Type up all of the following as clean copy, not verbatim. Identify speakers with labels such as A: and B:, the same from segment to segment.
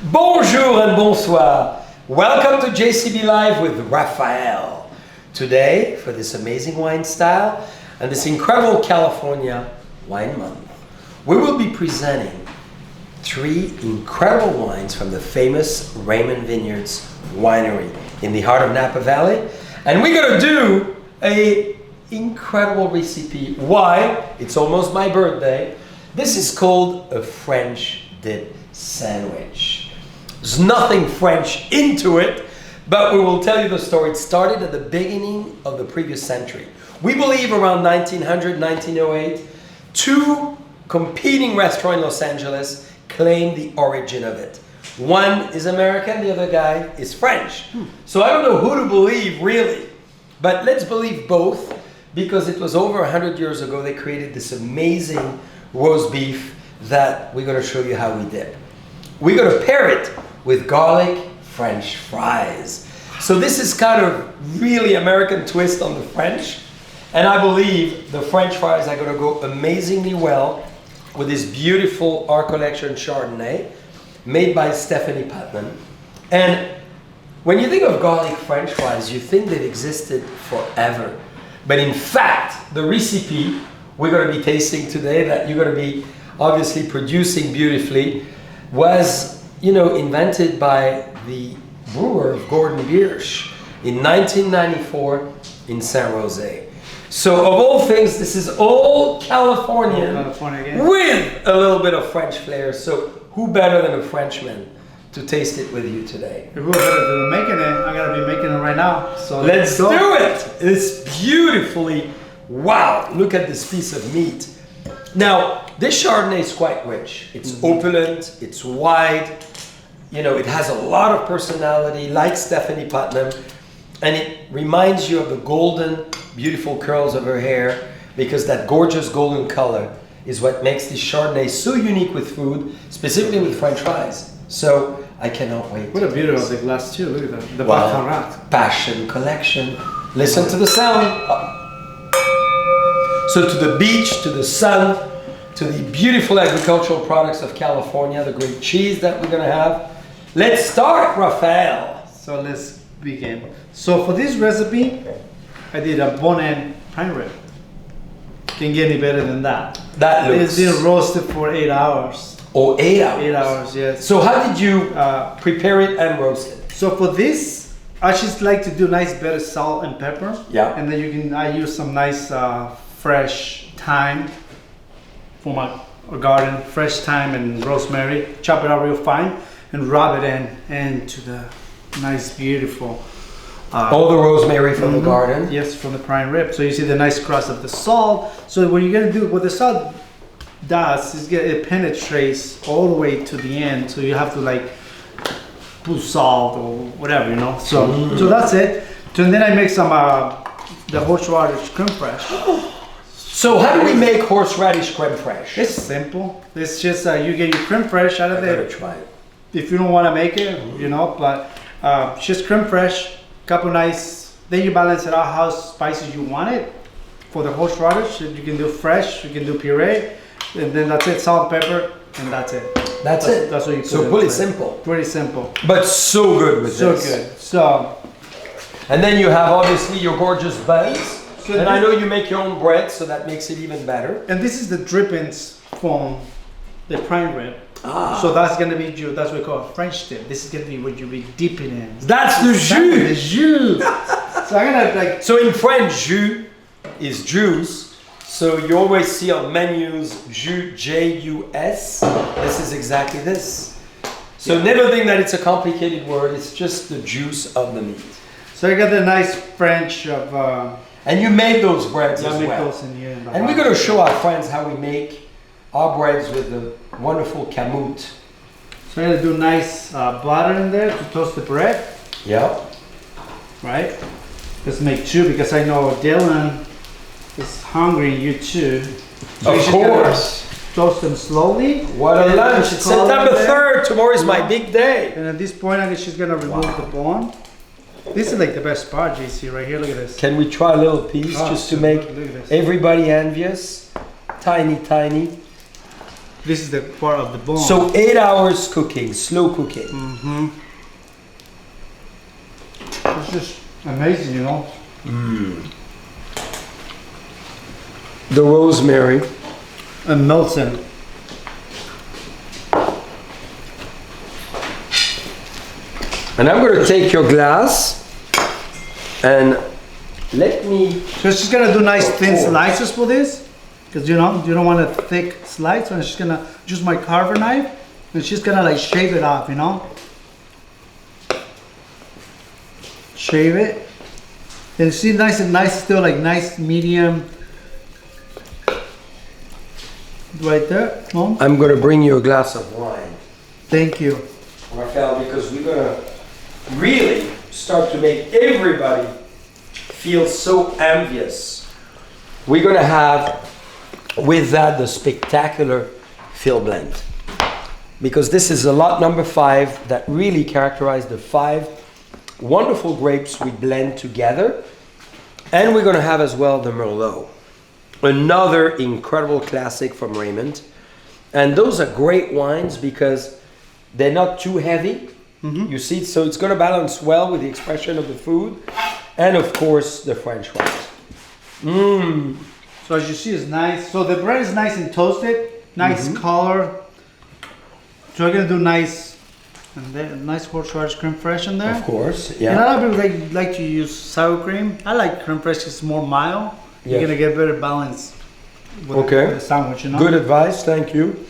A: Bonjour and bonsoir. Welcome to JCB Live with Rafael. Today, for this amazing wine style and this incredible California wine month, we will be presenting 3 incredible wines from the famous Raymond Vineyards winery in the heart of Napa Valley. And we're gonna do a incredible recipe. Why? It's almost my birthday. This is called a French dip sandwich. There's nothing French into it, but we will tell you the story. It started at the beginning of the previous century. We believe around 1900, 1908, 2 competing restaurants in Los Angeles claim the origin of it. One is American, the other guy is French. So I don't know who to believe really, but let's believe both, because it was over 100 years ago they created this amazing roast beef that we're going to show you how we dip. We're going to pair it with garlic French fries. So this is kind of really American twist on the French, and I believe the French fries are going to go amazingly well with this beautiful Our Collection Chardonnay made by Stephanie Putnam. And when you think of garlic French fries, you think they've existed forever. But in fact, the recipe we're going to be tasting today, that you're going to be obviously producing beautifully, was, invented by the brewer of Gordon Biersch in 1994 in San Jose. So of all things, this is all Californian with a little bit of French flair. So who better than a Frenchman to taste it with you today?
B: Who better than making it? I'm gonna be making it right now. So
A: let's do it. It's beautifully, wow, look at this piece of meat. Now, this Chardonnay is quite rich. It's opulent, it's wide, it has a lot of personality, like Stephanie Putnam, and it reminds you of the golden, beautiful curls of her hair, because that gorgeous golden color is what makes this Chardonnay so unique with food, specifically with French fries. So I cannot wait.
B: What a beauty of the glass too, look at that. The
A: Passion collection. Listen to the sound. So to the beach, to the sun, to the beautiful agricultural products of California, the great cheese that we're gonna have. Let's start, Rafael.
B: So let's begin. So for this recipe, I did a bone-in prime rib. Can get any better than that.
A: That looks...
B: It's been roasted for 8 hours.
A: Oh, 8 hours?
B: 8 hours, yes.
A: So how did you prepare it and roast it?
B: So for this, I just like to do nice bit of salt and pepper.
A: Yeah.
B: And then I use some nice fresh thyme for my garden, fresh thyme and rosemary. Chop it up real fine and rub it into the nice, beautiful.
A: All the rosemary from the garden?
B: Yes, from the prime rib. So you see the nice crust of the salt. So what you're gonna do, what the salt does is it penetrates all the way to the end. So you have to put salt or whatever, So so that's it. So then I make some the horseradish creme fraiche.
A: So how do we make horseradish creme fraiche?
B: It's simple. It's just you get your creme fraiche out of there.
A: Try it.
B: If you don't want to make it, but just creme fraiche, couple nice. Then you balance it out how spicy you want it. For the horseradish, you can do fresh, you can do puree, and then that's it. Salt, pepper, and that's it.
A: That's it.
B: That's what you put.
A: So pretty simple.
B: Pretty simple.
A: But so good with
B: so
A: this.
B: So good. So.
A: And then you have obviously your gorgeous buns. So and I know you make your own bread, so that makes it even better.
B: And this is the drippings from the prime rib. So that's gonna be that's what we call French dip. This is gonna be what you'll be dipping in.
A: That's the jus.
B: The jus. So I'm gonna
A: So in French, jus is juice. So you always see on menus jus, J-U-S. This is exactly this. So never think that it's a complicated word. It's just the juice of the meat.
B: So I got the nice French of.
A: And you made those breads as well.
B: Those in here
A: and we're going to show our friends how we make our breads with the wonderful kamut.
B: So I'm going to do nice butter in there to toast the bread.
A: Yeah.
B: Right? Let's make 2 because I know Dylan is hungry, you too. So
A: of course.
B: Toast them slowly.
A: What a lunch. It's September 3rd. Tomorrow is my big day.
B: And at this point, I guess she's going to remove the bone. This is the best part, JC, right here. Look at this.
A: Can we try a little piece just to make everybody envious? Tiny, tiny.
B: This is the part of the bone.
A: So 8 hours cooking, slow cooking.
B: Mm-hmm. It's just amazing, you know.
A: The rosemary.
B: And melts in.
A: And I'm going to take your glass and let me...
B: So she's gonna do nice thin slices for this. Because you know, you don't want a thick slice. So she's gonna use my carver knife and she's gonna like shave it off, you know. Shave it. And see nice and nice, still like nice medium. Right there, Mom.
A: I'm going to bring you a glass of wine,
B: Thank you.
A: Rafael, because we're going to really start to make everybody feel so envious. We're going to have with that the spectacular Field Blend, because this is a lot number 5 that really characterized the 5 wonderful grapes we blend together. And we're going to have as well the Merlot, another incredible classic from Raymond. And those are great wines because they're not too heavy. You see, so it's going to balance well with the expression of the food, and of course the French fries.
B: So as you see, it's nice. So the bread is nice and toasted, nice color. So we're gonna do nice, and then nice horseradish creme fraiche in there.
A: Of course,
B: And a
A: yeah.
B: lot of people like to use sour cream. I like creme fraiche; it's more mild. You're
A: Yes.
B: gonna get better balance with
A: Okay.
B: the sandwich, you know.
A: Good advice, thank you.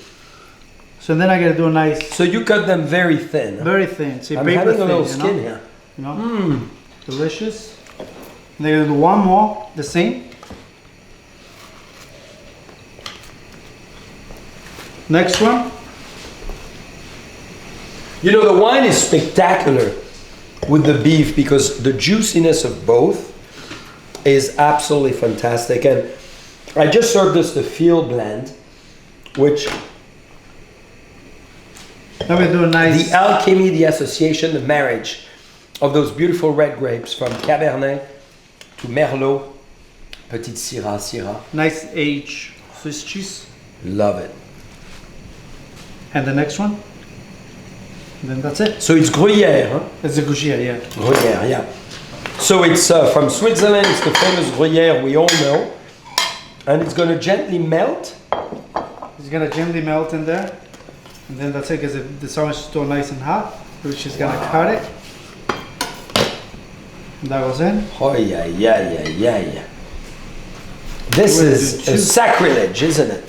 B: So then I gotta do a nice,
A: So you cut them very thin. Huh?
B: very thin. See,
A: I'm
B: paper
A: having a
B: thin,
A: little
B: you
A: skin
B: know?
A: here.
B: You know, delicious. And then do one more, the same. Next one.
A: You know, the wine is spectacular with the beef because the juiciness of both is absolutely fantastic. And I just served us the Field Blend, which
B: Then we do a nice.
A: the alchemy, the association, the marriage of those beautiful red grapes from Cabernet to Merlot, Petite Syrah.
B: Nice aged Swiss cheese.
A: Love it.
B: And the next one. And then that's it.
A: So it's Gruyere, huh?
B: It's a Gruyere, yeah.
A: Gruyere, yeah. So it's from Switzerland, it's the famous Gruyere we all know. And it's gonna gently melt.
B: It's gonna gently melt in there. And then that's it, because the sandwich is still nice and hot. We're just gonna cut it. And that goes in.
A: Oh, yeah. This
B: What
A: is
B: is it?
A: a sacrilege, isn't it?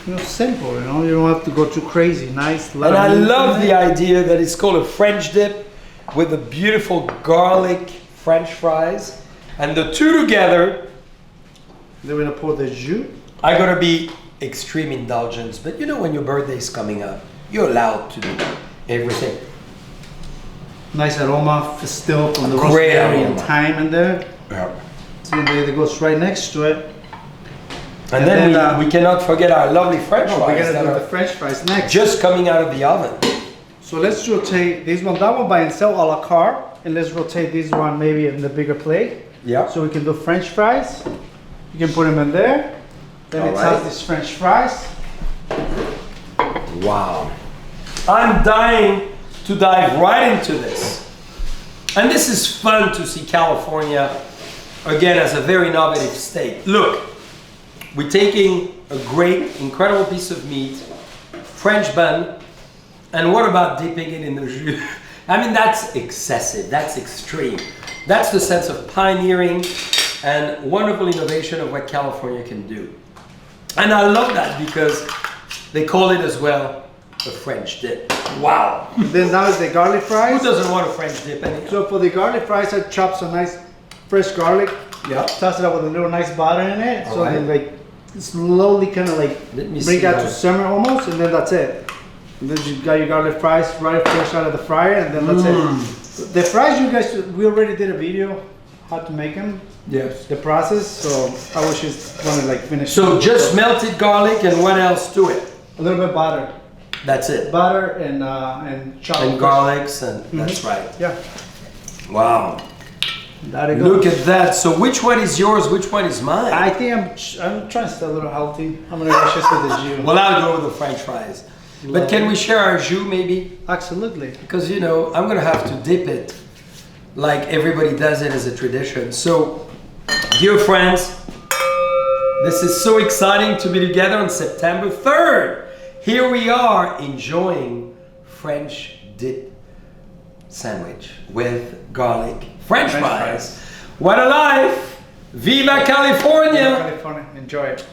B: You know, simple, you know, you don't have to go too crazy. Nice.
A: And I love the idea that it's called a French dip with a beautiful garlic French fries. And the two together,
B: Then we're gonna pour the jus.
A: are gonna be extreme indulgence. But you know, when your birthday is coming up, you're allowed to do everything.
B: Nice aroma still from the
A: Great
B: rosemary and
A: aroma.
B: thyme in there.
A: Yeah.
B: See, that goes right next to it.
A: And
B: And
A: then
B: then,
A: we cannot forget our lovely French
B: Oh, we're
A: fries
B: gonna
A: that
B: do the
A: are
B: French fries next.
A: just coming out of the oven.
B: So let's rotate this one. That one by itself a la carte, and let's rotate this one maybe in the bigger plate.
A: Yeah.
B: So we can do French fries. You can put them in there. Then it
A: Alright.
B: has these French fries.
A: Wow. I'm dying to dive right into this. And this is fun to see California, again, as a very innovative state. Look, we're taking a great, incredible piece of meat, French bun, and what about dipping it in the jus? I mean, that's excessive, that's extreme. That's the sense of pioneering and wonderful innovation of what California can do. And I love that because they call it as well a French dip. Wow.
B: Then now is the garlic
A: Who
B: fries.
A: doesn't want a French dip anyhow?
B: So for the garlic fries, I chop some nice fresh garlic.
A: Yeah.
B: Toss it up with a little nice butter in it. So
A: Alright.
B: then like slowly kind of like
A: Let me
B: bring
A: see
B: it
A: how-
B: to simmer almost, and then that's it. And then you got your garlic fries right fresh out of the fryer, and then that's it. The fries, you guys, we already did a video how to make them,
A: Yes.
B: the process. So I was just gonna like finish.
A: So just melted garlic and what else to it?
B: a little bit butter,
A: That's it.
B: butter and chopped
A: And garlics and that's right.
B: Yeah.
A: Wow.
B: There you go.
A: Look at that. So which one is yours? Which one is mine?
B: I think I'm trying to stay a little healthy. I'm gonna rush this with the jus.
A: Well, I'll go with the French fries. But can we share our jus maybe?
B: Absolutely.
A: Because you know, I'm gonna have to dip it like everybody does it as a tradition. So, dear friends, this is so exciting to be together on September 3rd. Here we are enjoying French dip sandwich with garlic French fries. What a life! Viva California!
B: California. Enjoy it.